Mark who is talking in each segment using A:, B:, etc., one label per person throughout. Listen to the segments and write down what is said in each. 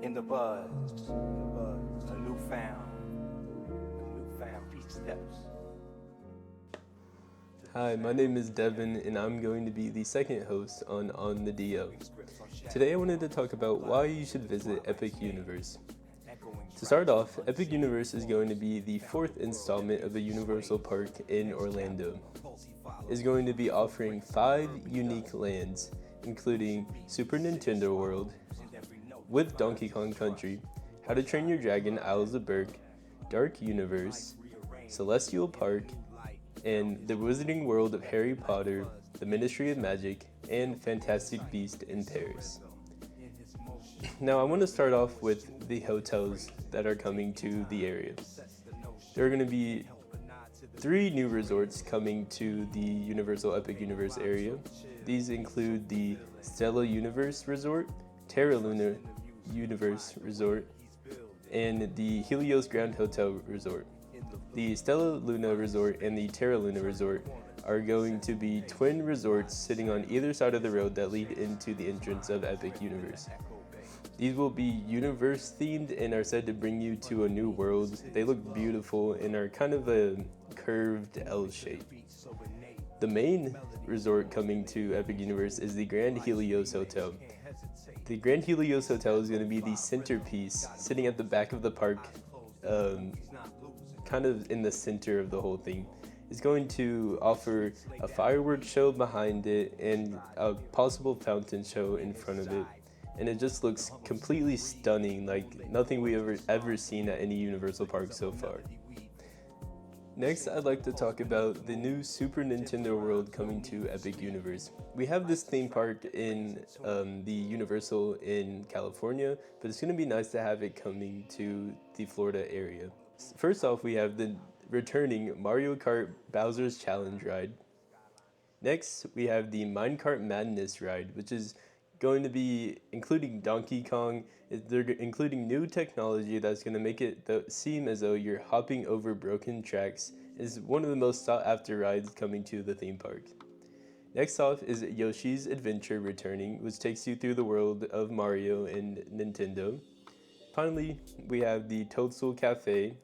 A: in the buzz, a newfound peach steps.
B: Hi, my name is Devin, and I'm going to be the second host on the DO. Today I wanted to talk about why you should visit Epic Universe. To start off, Epic Universe is going to be the fourth installment of a Universal Park in Orlando. It's going to be offering 5 unique lands, including Super Nintendo World, with Donkey Kong Country, How to Train Your Dragon Isles of Berk, Dark Universe, Celestial Park, and the Wizarding World of Harry Potter, the Ministry of Magic, and Fantastic Beasts in Paris. Now I want to start off with the hotels that are coming to the area. There are going to be 3 new resorts coming to the Universal Epic Universe area. These include the Stella Universe Resort, Terra Luna Universe Resort, and the Helios Grand Hotel Resort. The Stella Luna Resort and the Terra Luna Resort are going to be twin resorts sitting on either side of the road that lead into the entrance of Epic Universe. These will be universe themed and are said to bring you to a new world. They look beautiful and are kind of a curved L shape. The main resort coming to Epic Universe is the Grand Helios Hotel. The Grand Helios Hotel is going to be the centerpiece, sitting at the back of the park, kind of in the center of the whole thing. It's going to offer a fireworks show behind it and a possible fountain show in front of it. And it just looks completely stunning, like nothing we've ever seen at any Universal Park so far. Next, I'd like to talk about the new Super Nintendo World coming to Epic Universe. We have this theme park in the Universal in California, but it's going to be nice to have it coming to the Florida area. First off, we have the returning Mario Kart Bowser's Challenge ride. Next, we have the Minecart Madness ride, which is going to be including Donkey Kong. They're including new technology that's going to make it seem as though you're hopping over broken tracks. It's one of the most sought after rides coming to the theme park. Next off is Yoshi's Adventure returning, which takes you through the world of Mario and Nintendo. Finally, we have the Toadstool Cafe,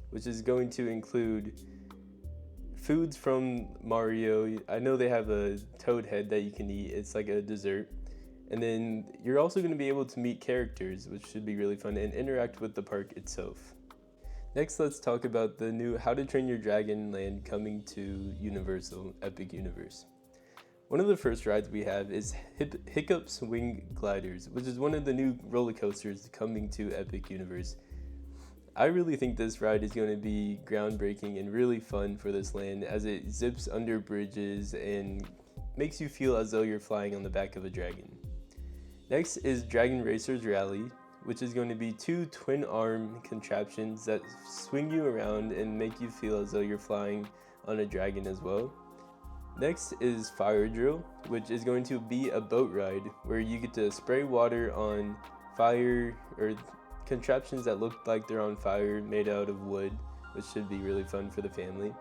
B: which is going to include foods from Mario. I know they have a toad head that you can eat. It's like a dessert. And then you're also going to be able to meet characters, which should be really fun, and interact with the park itself. Next, let's talk about the new How to Train Your Dragon land coming to Universal Epic Universe. One of the first rides we have is Hiccup's Wing Gliders, which is one of the new roller coasters coming to Epic Universe. I really think this ride is going to be groundbreaking and really fun for this land, as it zips under bridges and makes you feel as though you're flying on the back of a dragon. Next is Dragon Racers Rally, which is going to be 2 twin-arm contraptions that swing you around and make you feel as though you're flying on a dragon as well. Next is Fire Drill, which is going to be a boat ride where you get to spray water on fire or contraptions that look like they're on fire made out of wood, which should be really fun for the family.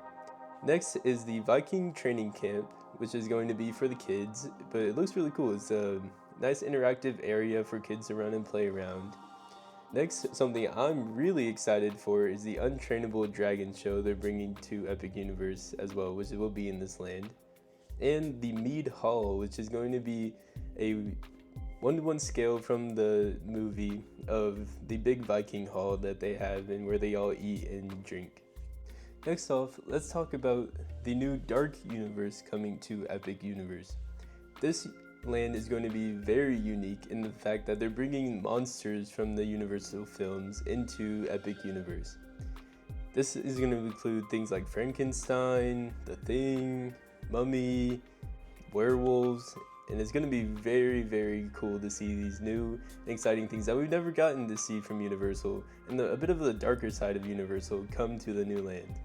B: Next is the Viking Training Camp, which is going to be for the kids, but it looks really cool. It's a nice interactive area for kids to run and play around. Next, something I'm really excited for is the Untrainable Dragon show they're bringing to Epic Universe as well, which will be in this land. And the Mead Hall, which is going to be a 1-to-1 scale from the movie of the big Viking hall that they have and where they all eat and drink. Next off, let's talk about the new Dark Universe coming to Epic Universe. This land is going to be very unique in the fact that they're bringing monsters from the Universal films into Epic Universe. This is going to include things like Frankenstein, The Thing, Mummy, werewolves, and it's going to be very, very cool to see these new and exciting things that we've never gotten to see from Universal, and a bit of the darker side of Universal come to the new land.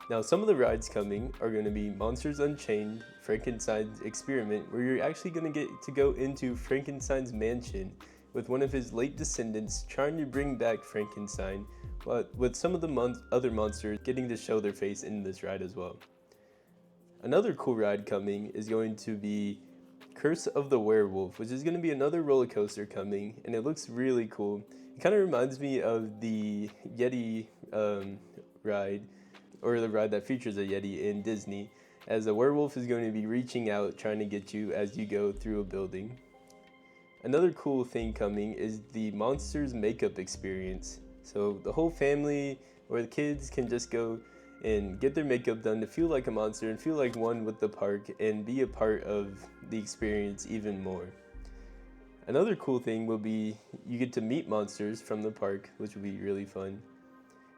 B: Now, some of the rides coming are going to be Monsters Unchained, Frankenstein's Experiment, where you're actually going to get to go into Frankenstein's mansion with one of his late descendants trying to bring back Frankenstein, but with some of the other monsters getting to show their face in this ride as well. Another cool ride coming is going to be Curse of the Werewolf, which is going to be another roller coaster coming, and it looks really cool. It kind of reminds me of the Yeti ride, or the ride that features a Yeti in Disney, as a werewolf is going to be reaching out trying to get you as you go through a building. Another cool thing coming is the Monsters makeup experience. So the whole family or the kids can just go and get their makeup done to feel like a monster and feel like one with the park and be a part of the experience even more. Another cool thing will be you get to meet monsters from the park, which will be really fun.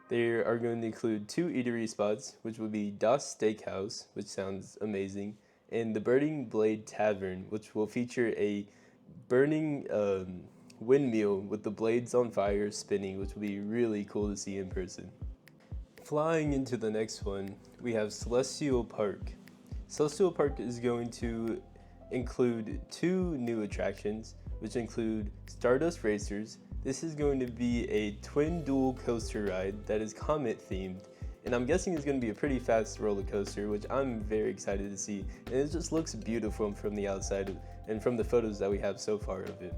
B: They are going to include 2 eatery spots, which will be Das Steakhouse, which sounds amazing, and the Burning Blade Tavern, which will feature a burning windmill with the blades on fire spinning, which will be really cool to see in person. Flying into the next one, we have Celestial Park. Celestial Park is going to include 2 new attractions, which include Stardust Racers. This is going to be a twin dual coaster ride that is comet themed, and I'm guessing it's going to be a pretty fast roller coaster, which I'm very excited to see, and it just looks beautiful from the outside and from the photos that we have so far of it.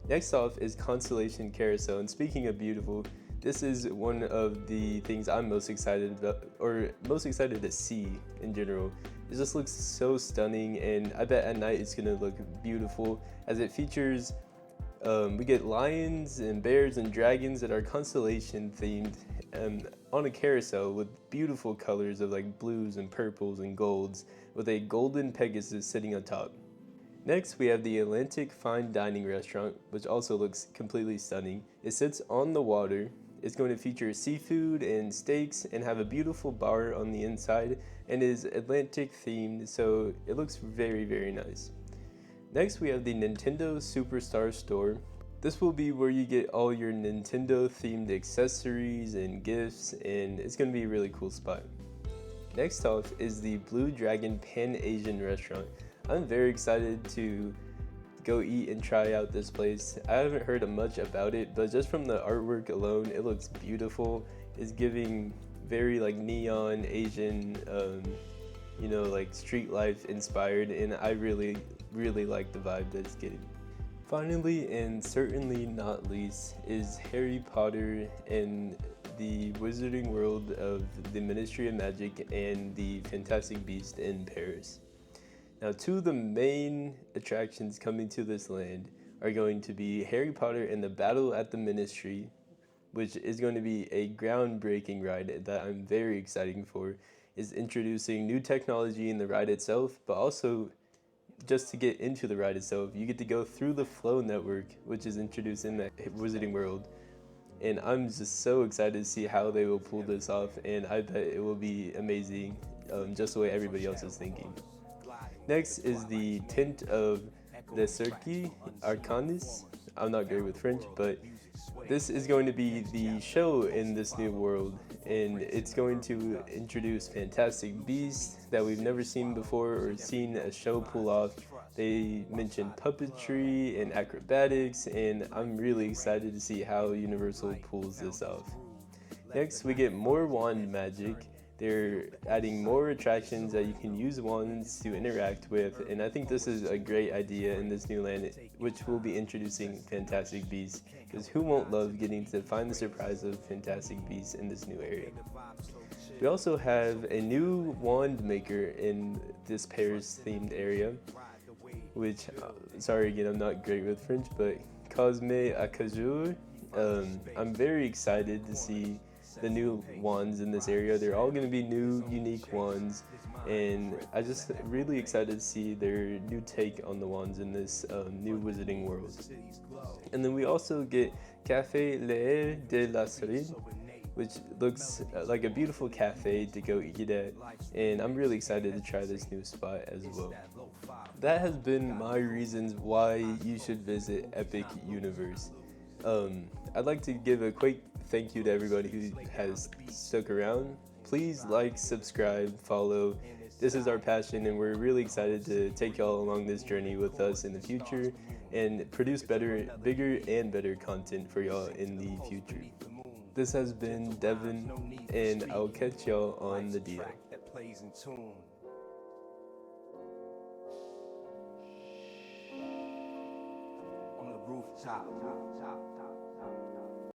B: Next off is Constellation Carousel, and speaking of beautiful, this is one of the things I'm most excited about, or most excited to see in general. It just looks so stunning, and I bet at night it's gonna look beautiful as it features, we get lions and bears and dragons that are constellation themed on a carousel with beautiful colors of like blues and purples and golds with a golden Pegasus sitting on top. Next, we have the Atlantic Fine Dining Restaurant, which also looks completely stunning. It sits on the water. It's going to feature seafood and steaks and have a beautiful bar on the inside and is Atlantic themed, so it looks very, very nice. Next, we have the Nintendo Superstar Store. This will be where you get all your Nintendo themed accessories and gifts, and it's going to be a really cool spot. Next off is the Blue Dragon Pan Asian Restaurant. I'm very excited to go eat and try out this place. I haven't heard much about it, but just from the artwork alone, it looks beautiful. It's giving very like neon Asian, like street life inspired, and I really like the vibe that it's getting. Finally, and certainly not least, is Harry Potter and the Wizarding World of the Ministry of Magic and the Fantastic Beasts in Paris. Now, 2 of the main attractions coming to this land are going to be Harry Potter and the Battle at the Ministry, which is going to be a groundbreaking ride that I'm very excited for. Is introducing new technology in the ride itself, but also just to get into the ride itself, you get to go through the Flow Network, which is introduced in the Wizarding World. And I'm just so excited to see how they will pull this off, and I bet it will be amazing, just the way everybody else is thinking. Next is the Tint of the Cirque Arcanis. I'm not good with French, but this is going to be the show in this new world, and it's going to introduce Fantastic Beasts that we've never seen before or seen a show pull off. They mentioned puppetry and acrobatics, and I'm really excited to see how Universal pulls this off. Next, we get more wand magic. They're adding more attractions that you can use wands to interact with, and I think this is a great idea in this new land, which will be introducing Fantastic Beasts, because who won't love getting to find the surprise of Fantastic Beasts in this new area. We also have a new wand maker in this Paris themed area, which, sorry again, I'm not great with French, but Cosme Acajou. I'm very excited to see the new wands in this area. They're all going to be new, unique wands, and I just really excited to see their new take on the wands in this new Wizarding World. And then we also get Café L'air de la Serine, which looks like a beautiful cafe to go eat at, and I'm really excited to try this new spot as well. That has been my reasons why you should visit Epic Universe. I'd like to give a quick thank you to everybody who has stuck around. Please like, subscribe, follow. This is our passion, and we're really excited to take y'all along this journey with us in the future and produce better, bigger, and better content for y'all in the future. This has been Devin, and I'll catch y'all on the deal.
A: chop, chop, chop, chop.